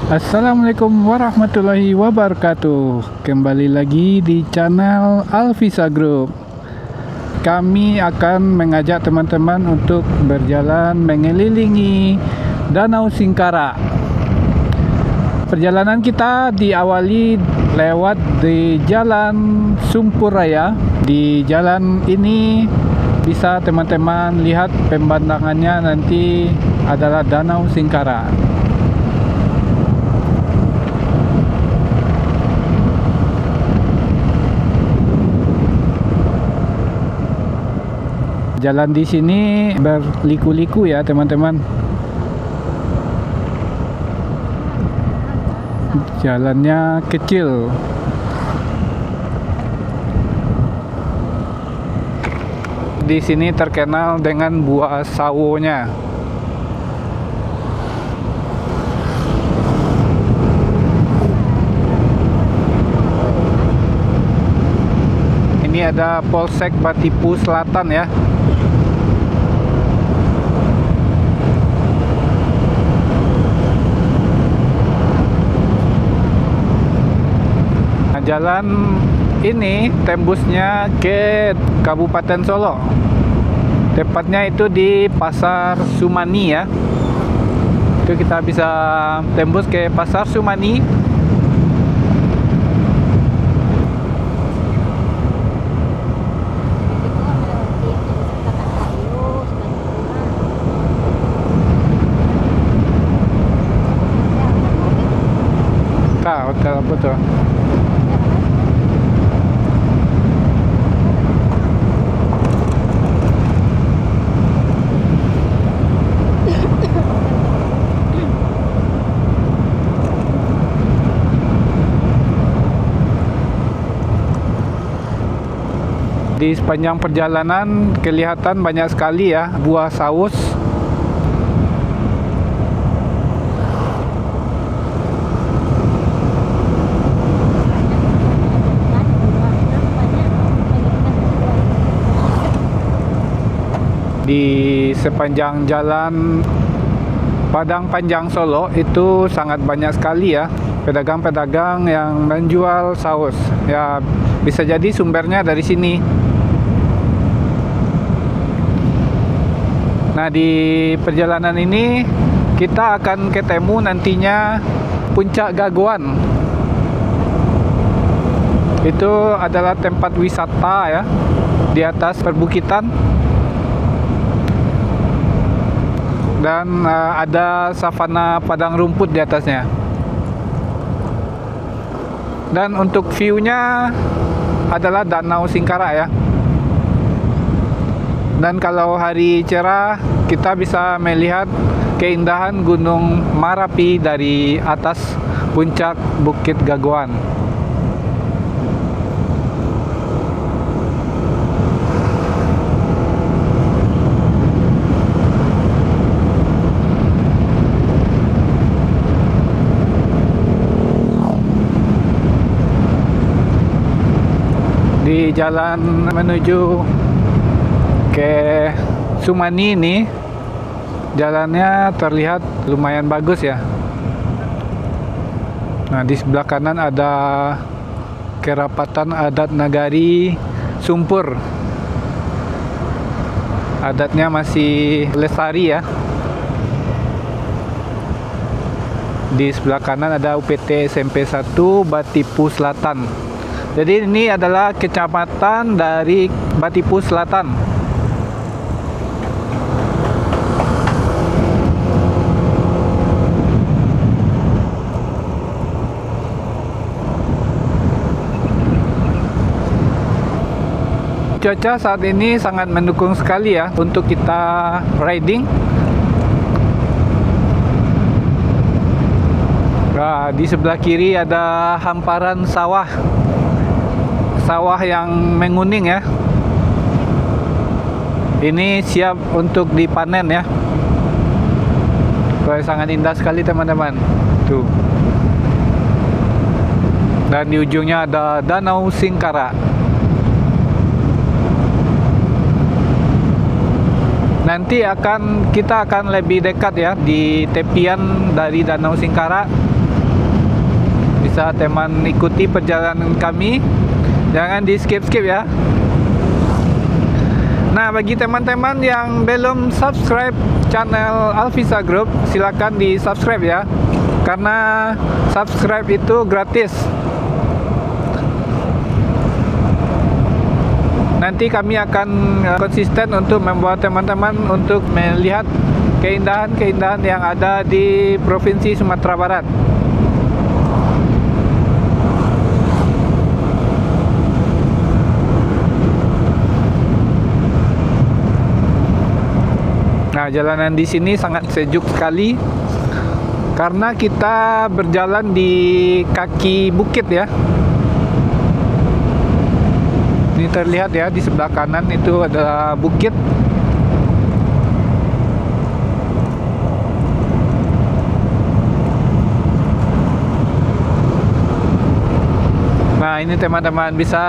Assalamualaikum warahmatullahi wabarakatuh. Kembali lagi di channel Alvisa Group. Kami akan mengajak teman-teman untuk berjalan mengelilingi Danau Singkara. Perjalanan kita diawali lewat di Jalan Sumpur Raya. Di jalan ini bisa teman-teman lihat pemandangannya nanti adalah Danau Singkara. Jalan di sini berliku-liku ya teman-teman. Jalannya kecil. Di sini terkenal dengan buah sawonya. Ini ada Polsek Batipu Selatan ya. Jalan ini tembusnya ke Kabupaten Solo. Tepatnya itu di Pasar Sumani ya. Itu kita bisa tembus ke Pasar Sumani. Hotel apa tuh? Di sepanjang perjalanan kelihatan banyak sekali ya buah saus. Di sepanjang jalan Padang Panjang Solo itu sangat banyak sekali ya pedagang-pedagang yang menjual saus. Ya bisa jadi sumbernya dari sini. Nah, di perjalanan ini kita akan ketemu nantinya Puncak Gaguan. Itu adalah tempat wisata ya di atas perbukitan. Dan ada savana padang rumput di atasnya. Dan untuk view-nya adalah Danau Singkara ya. Dan kalau hari cerah kita bisa melihat keindahan Gunung Marapi dari atas puncak Bukit Gaguan. Di jalan menuju ke Sumani ini jalannya terlihat lumayan bagus ya. Nah, di sebelah kanan ada Kerapatan Adat Nagari Sumpur. Adatnya masih lestari ya. Di sebelah kanan ada UPT SMP 1 Batipu Selatan. Jadi ini adalah kecamatan dari Batipu Selatan. Cuaca saat ini sangat mendukung sekali ya untuk kita riding. Nah, di sebelah kiri ada hamparan sawah. Sawah yang menguning ya. Ini siap untuk dipanen ya. Wah, sangat indah sekali teman-teman. Tuh. Dan di ujungnya ada Danau Singkara. Nanti kita akan lebih dekat ya di tepian dari Danau Singkara. bisa teman ikuti perjalanan kami. Jangan di skip-skip ya. Nah, bagi teman-teman yang belum subscribe channel Alvisa Group, silakan di subscribe ya, karena subscribe itu gratis. Nanti kami akan konsisten untuk membawa teman-teman untuk melihat keindahan-keindahan yang ada di Provinsi Sumatera Barat. Nah, jalanan di sini sangat sejuk sekali karena kita berjalan di kaki bukit ya. Ini terlihat ya, di sebelah kanan itu ada bukit. Nah, ini teman-teman bisa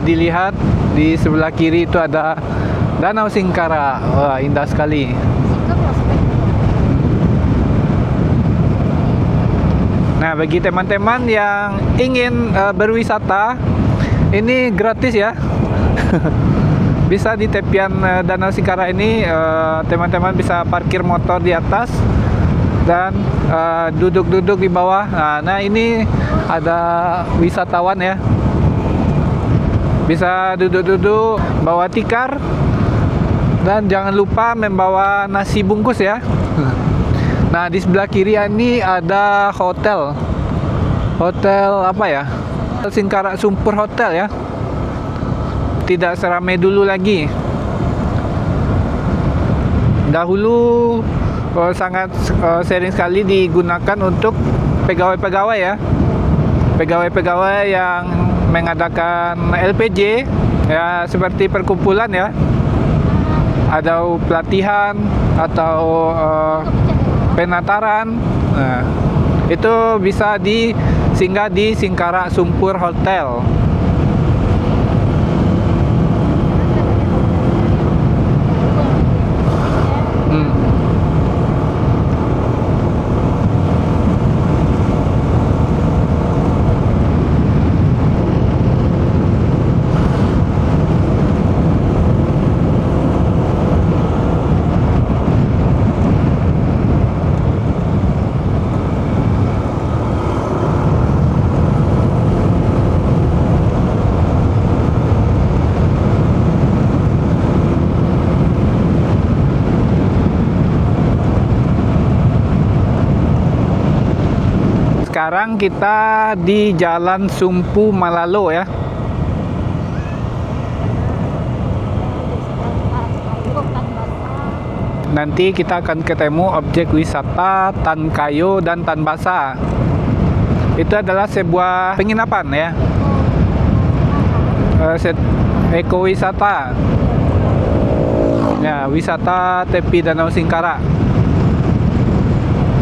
dilihat di sebelah kiri itu ada Danau Singkara. Wah, indah sekali. Nah, bagi teman-teman yang ingin berwisata, ini gratis ya. Bisa di tepian Danau Singkara ini, teman-teman bisa parkir motor di atas dan duduk-duduk di bawah. Nah, ini ada wisatawan ya. Bisa duduk-duduk, bawa tikar. Dan jangan lupa membawa nasi bungkus ya. Nah, di sebelah kiri ini ada hotel. Hotel apa ya? Singkara Sumpur Hotel ya. Tidak seramai dulu lagi. Dahulu sangat sering sekali digunakan untuk pegawai-pegawai ya. Pegawai-pegawai yang mengadakan LPJ ya, seperti perkumpulan ya. Ada pelatihan atau penataran. Nah, itu bisa singgah di Singkara Sumpur Hotel. Sekarang kita di Jalan Sumpu Malalo ya. Nanti kita akan ketemu objek wisata Tan Kayo dan Tan Basa. Itu adalah sebuah penginapan ya. Ekowisata. Ya, wisata tepi Danau Singkara.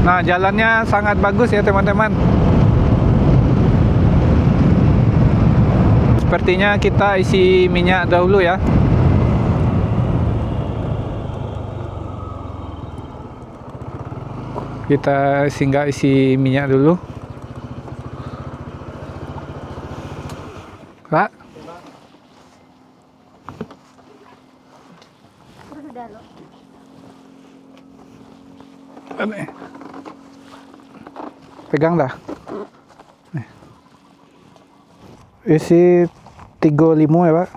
Nah, jalannya sangat bagus ya teman-teman. Sepertinya kita isi minyak dahulu ya. Kita singgah isi minyak dulu. Pak. Pegang dah. Isi 35 ya, Pak.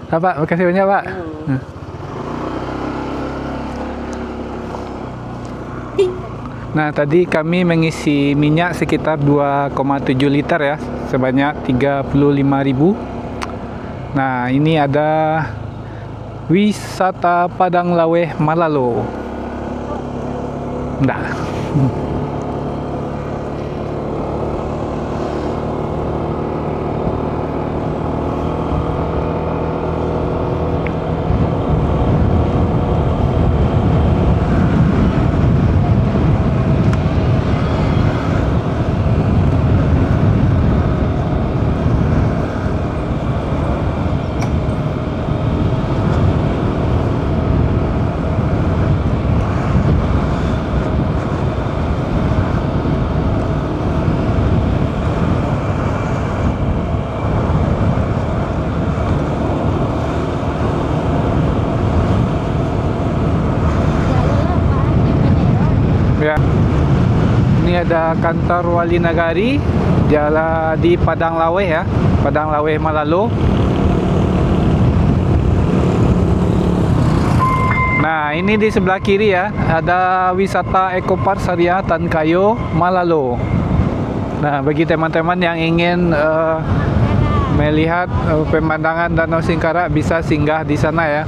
35. Pak, makasih banyak, Pak. Nah, tadi kami mengisi minyak sekitar 2,7 liter ya, sebanyak 35.000. Nah, ini ada wisata Padang Laweh Malalo. Nah. ada kantor Wali Nagari jalan di Padang Laweh ya, Padang Laweh Malalo. Nah, ini di sebelah kiri ya, ada wisata Ecopark Syariah Tan Kayo Malalo. Nah, bagi teman-teman yang ingin melihat pemandangan Danau Singkarak bisa singgah di sana ya.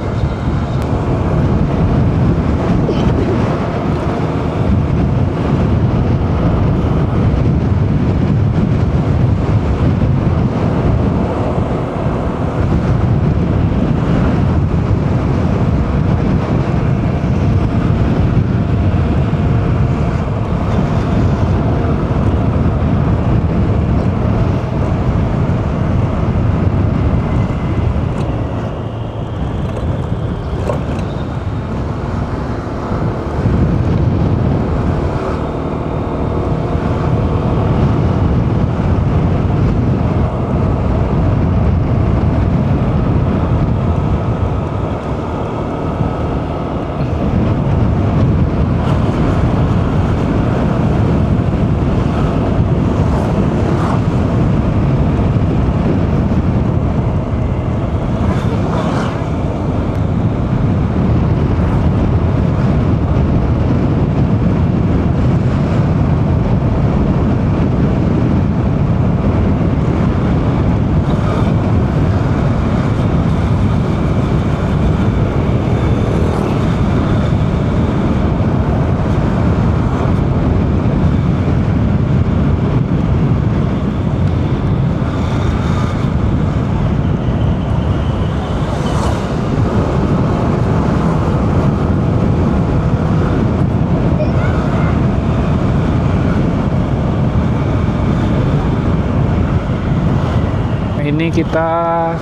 Ini kita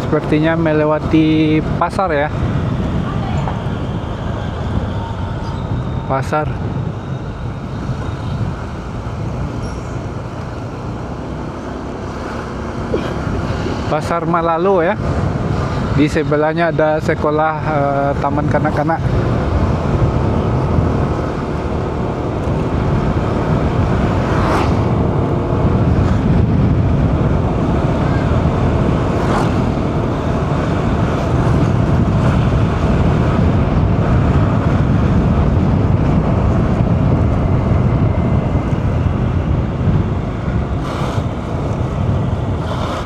sepertinya melewati pasar ya. Pasar. Pasar Malalo ya. Di sebelahnya ada sekolah taman kanak-kanak.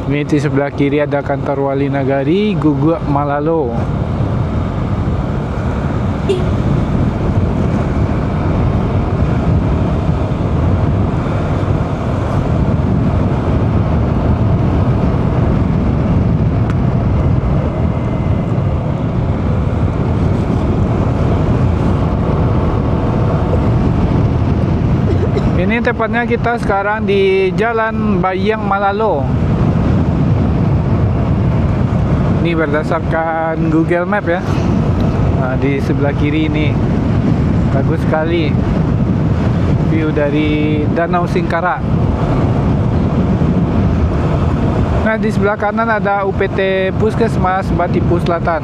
Ini di sebelah kiri ada kantor Wali Nagari Guguk Malalo. Ini tepatnya kita sekarang di Jalan Bayang Malalo. Ini berdasarkan Google Map ya. Nah, di sebelah kiri ini bagus sekali view dari Danau Singkarak. Nah, di sebelah kanan ada UPT Puskesmas Batipu Selatan.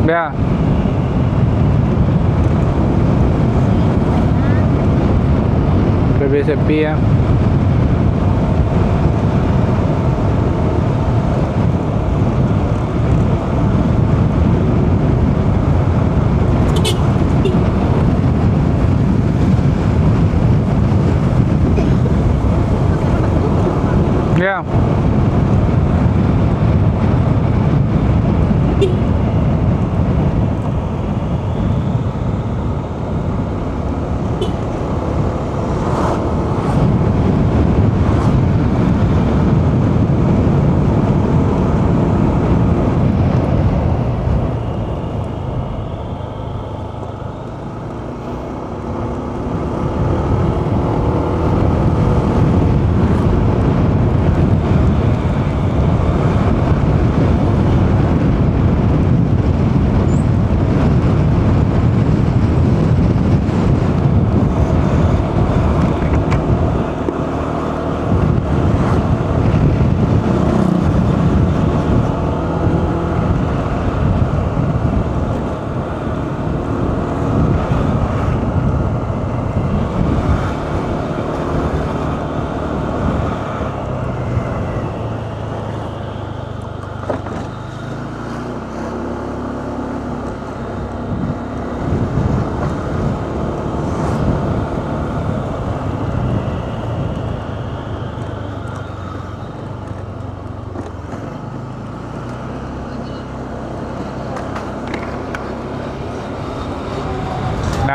Ya. Lebih sepi ya.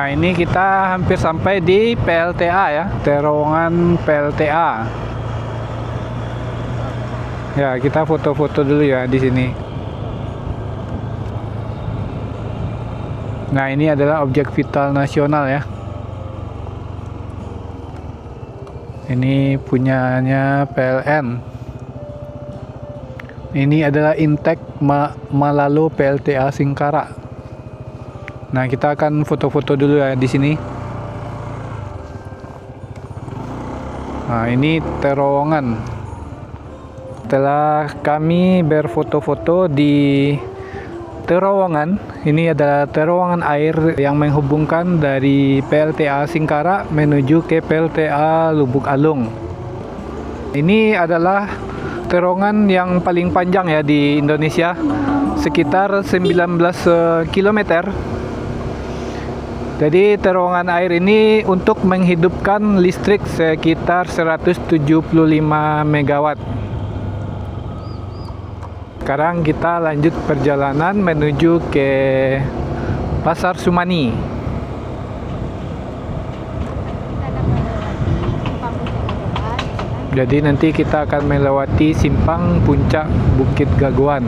Nah, ini kita hampir sampai di PLTA ya, terowongan PLTA. Ya, kita foto-foto dulu ya di sini. Nah, ini adalah objek vital nasional ya. Ini punyanya PLN. Ini adalah Intek Malalo PLTA Singkara. Nah, kita akan foto-foto dulu ya di sini. Nah, ini terowongan. Setelah kami berfoto-foto di terowongan, ini adalah terowongan air yang menghubungkan dari PLTA Singkara menuju ke PLTA Lubuk Alung. Ini adalah terowongan yang paling panjang ya di Indonesia, sekitar 19 km. Jadi terowongan air ini untuk menghidupkan listrik sekitar 175 MW. Sekarang kita lanjut perjalanan menuju ke Pasar Sumani. Jadi nanti kita akan melewati simpang puncak Bukit Gaguan.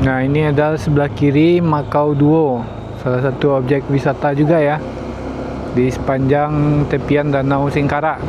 Nah, ini adalah sebelah kiri Makau Duo, salah satu objek wisata juga ya di sepanjang tepian Danau Singkara.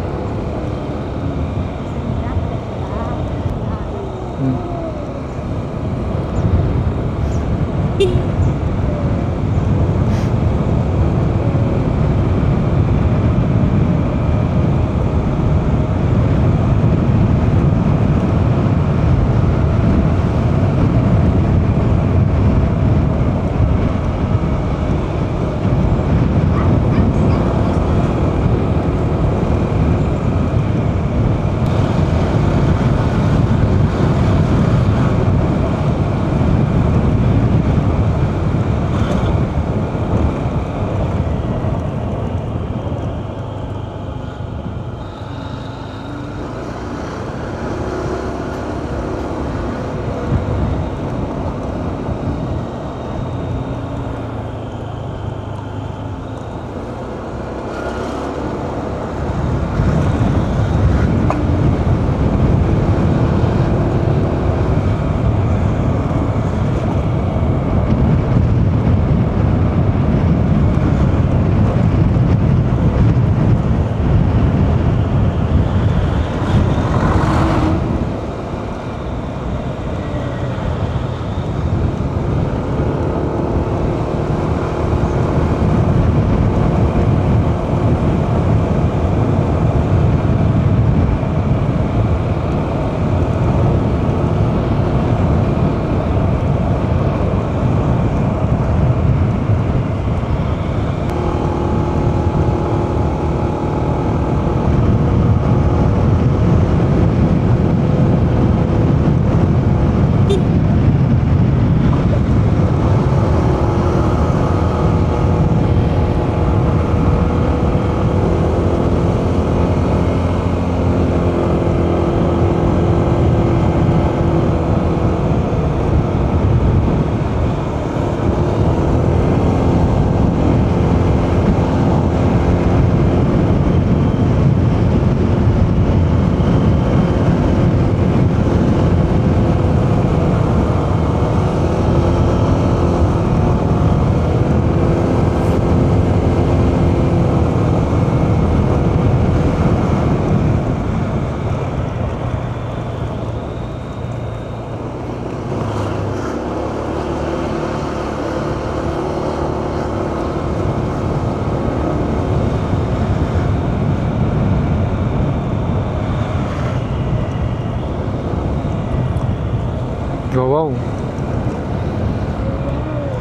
Wow,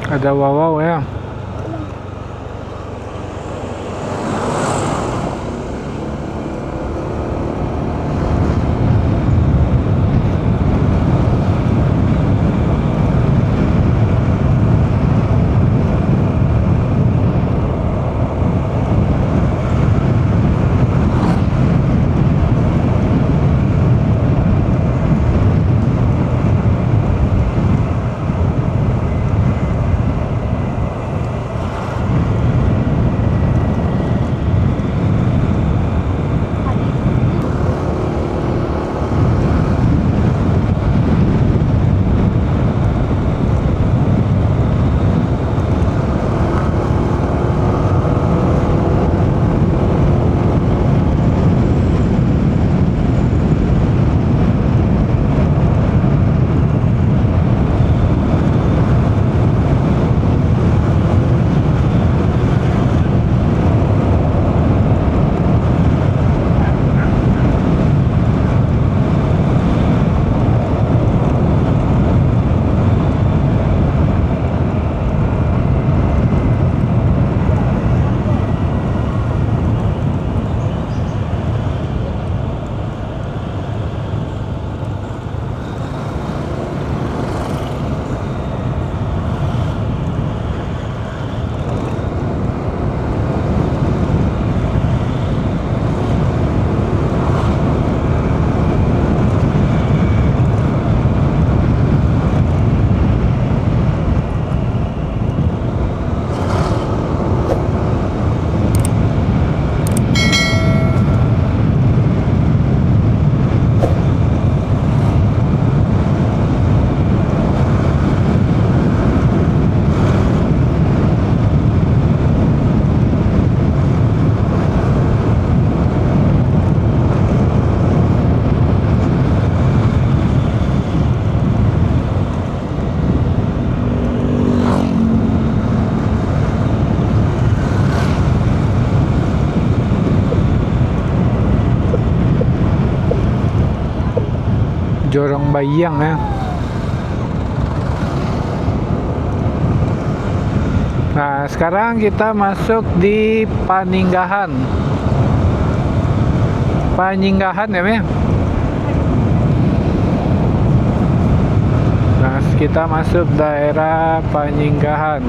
ada wow ya. Jorong Bayang ya. Nah, sekarang kita masuk di Paninggahan. Paninggahan ya, Mem? Nah, kita masuk daerah Paninggahan.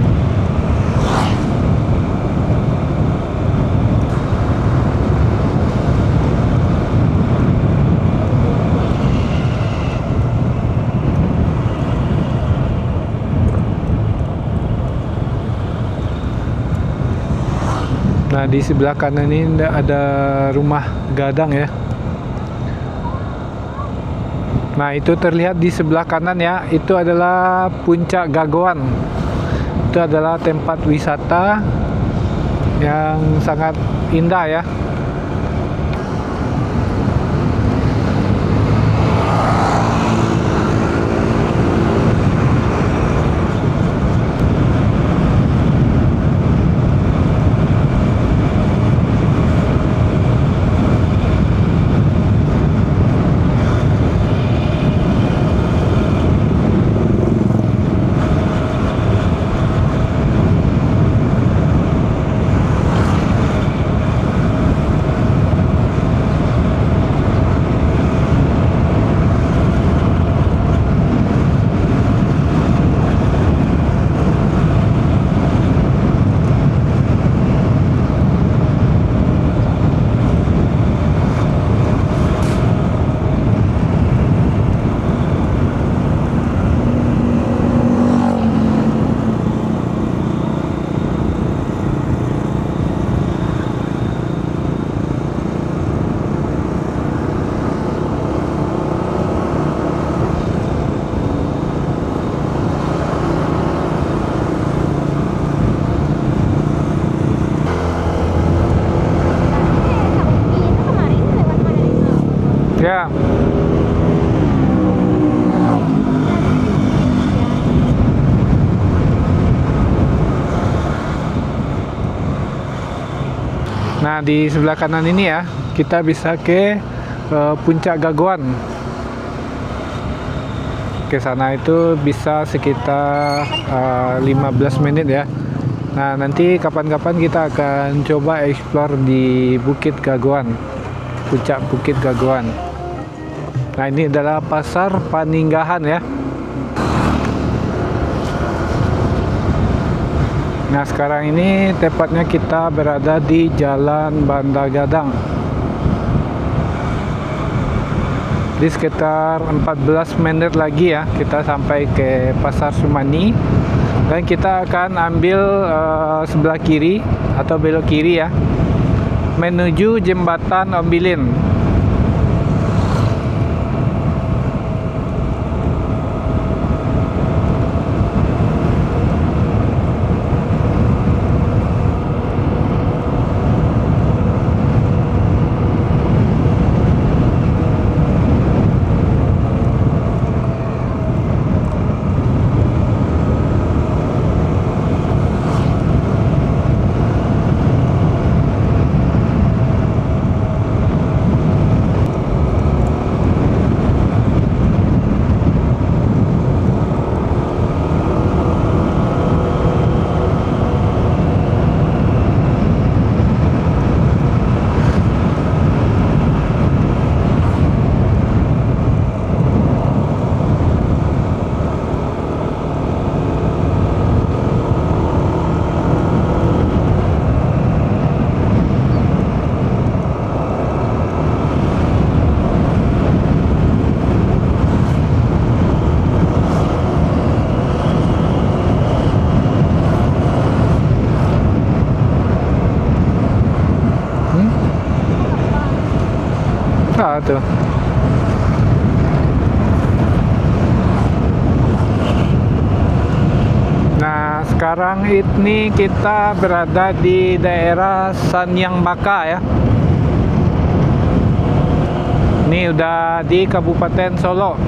Nah, di sebelah kanan ini ada rumah gadang ya. Nah, itu terlihat di sebelah kanan ya. Itu adalah Puncak Gagoan. Itu adalah tempat wisata yang sangat indah ya. Ya. Nah, di sebelah kanan ini ya, kita bisa ke Puncak Gagoan. ke sana itu bisa sekitar 15 menit ya. Nah, nanti kapan-kapan kita akan coba explore di Bukit Gaguan, puncak Bukit Gaguan. Nah, ini adalah Pasar Paninggahan ya. Nah, sekarang ini tepatnya kita berada di Jalan Banda Gadang. Di sekitar 14 menit lagi ya, kita sampai ke Pasar Sumani. Dan kita akan ambil sebelah kiri atau belok kiri ya, menuju Jembatan Ombilin. Tuh. Nah, sekarang ini kita berada di daerah Sanyang Baka ya. Ini udah di Kabupaten Solo.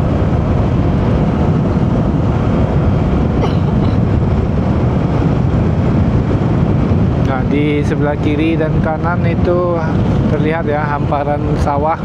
Nah, di sebelah kiri dan kanan itu terlihat ya hamparan sawah.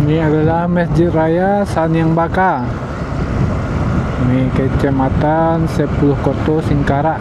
Ini adalah Masjid Raya Sanyang Baka. Ini Kecamatan Sepuluh Koto Singkarak.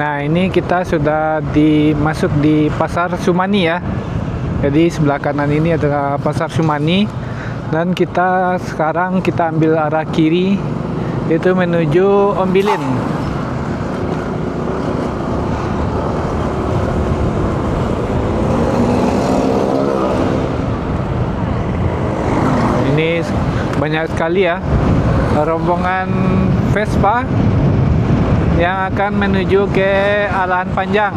Nah, ini kita sudah masuk di Pasar Sumani ya. Jadi sebelah kanan ini adalah Pasar Sumani, dan sekarang kita ambil arah kiri, itu menuju Ombilin. Ini banyak sekali ya rombongan Vespa yang akan menuju ke Alahan Panjang.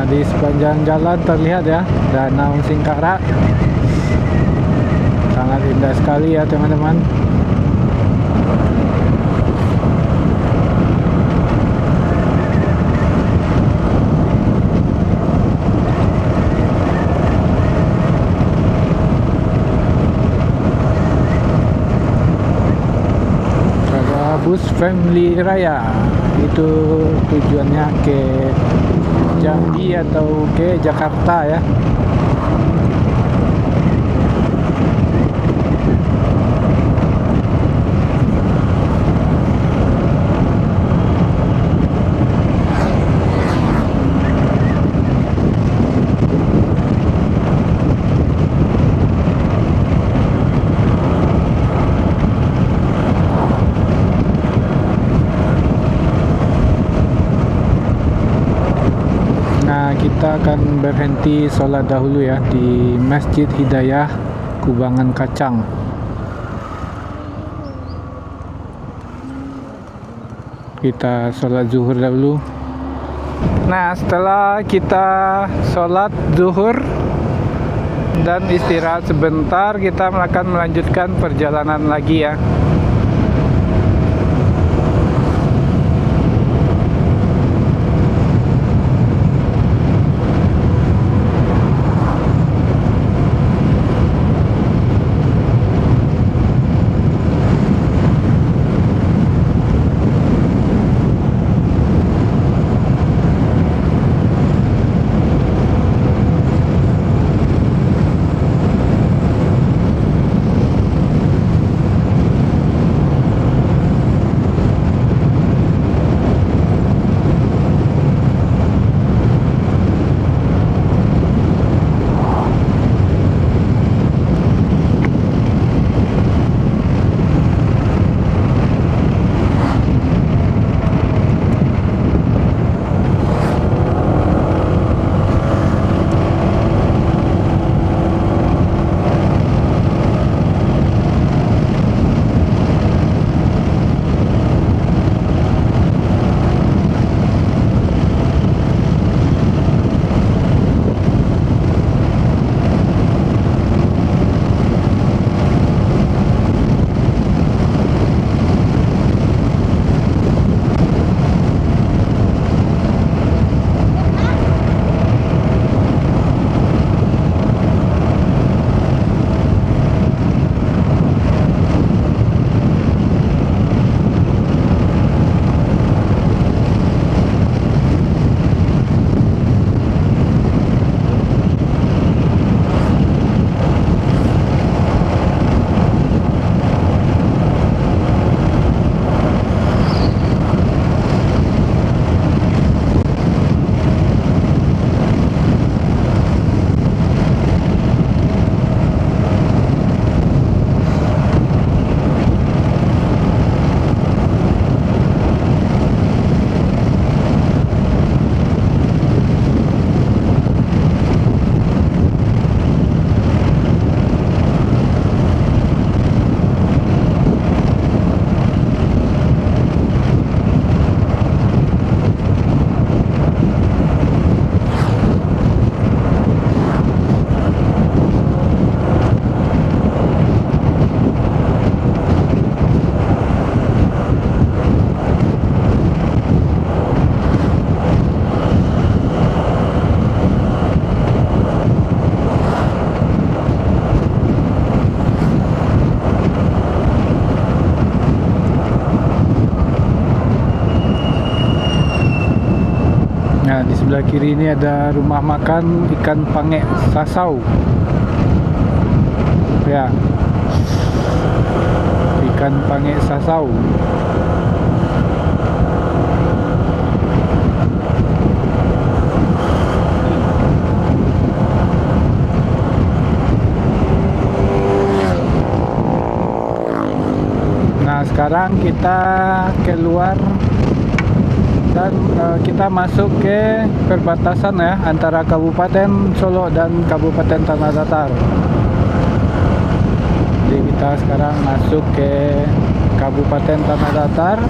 Di sepanjang jalan terlihat ya Danau Singkara, sangat indah sekali ya teman-teman. Ada bus Family Raya, itu tujuannya ke Jambi atau ke Jakarta ya. kita akan berhenti sholat dahulu ya di Masjid Hidayah Kubangan Kacang. Kita sholat zuhur dahulu. Nah, setelah kita sholat zuhur dan istirahat sebentar, kita akan melanjutkan perjalanan lagi ya. Nah, di sebelah kiri ini ada rumah makan ikan pange sasau. Ya. Ikan pange sasau. Nah, sekarang kita keluar dan kita masuk ke perbatasan ya antara Kabupaten Solo dan Kabupaten Tanah Datar. Jadi kita sekarang masuk ke Kabupaten Tanah Datar.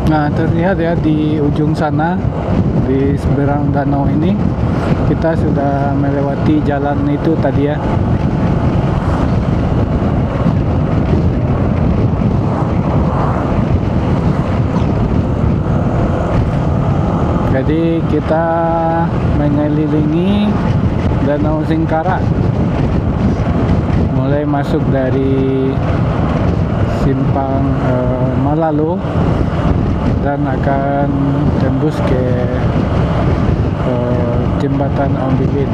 Nah, terlihat ya di ujung sana, di seberang danau ini, kita sudah melewati jalan itu tadi ya. Jadi kita mengelilingi Danau Singkarak, mulai masuk dari simpang Malalo dan akan tembus ke jembatan Ombilin.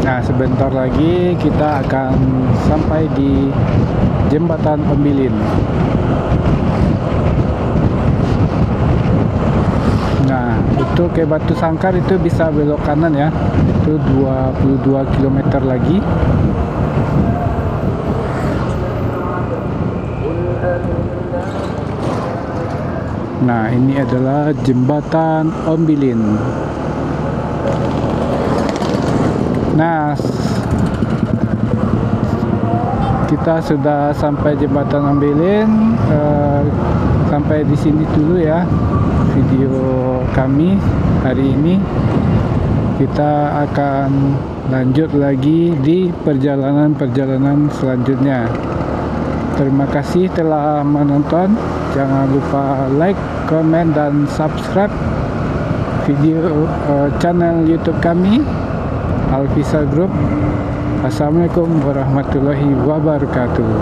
Nah, sebentar lagi kita akan sampai di jembatan Ombilin. Nah, itu ke Batu Sangkar itu bisa belok kanan ya. Itu 22 km lagi. Nah, ini adalah jembatan Ombilin. Nah, kita sudah sampai jembatan Ombilin. Sampai di sini dulu ya video kami hari ini. Kita akan lanjut lagi di perjalanan selanjutnya. Terima kasih telah menonton. Jangan lupa like, komen, dan subscribe video channel YouTube kami, Alvisa Group. Assalamualaikum warahmatullahi wabarakatuh.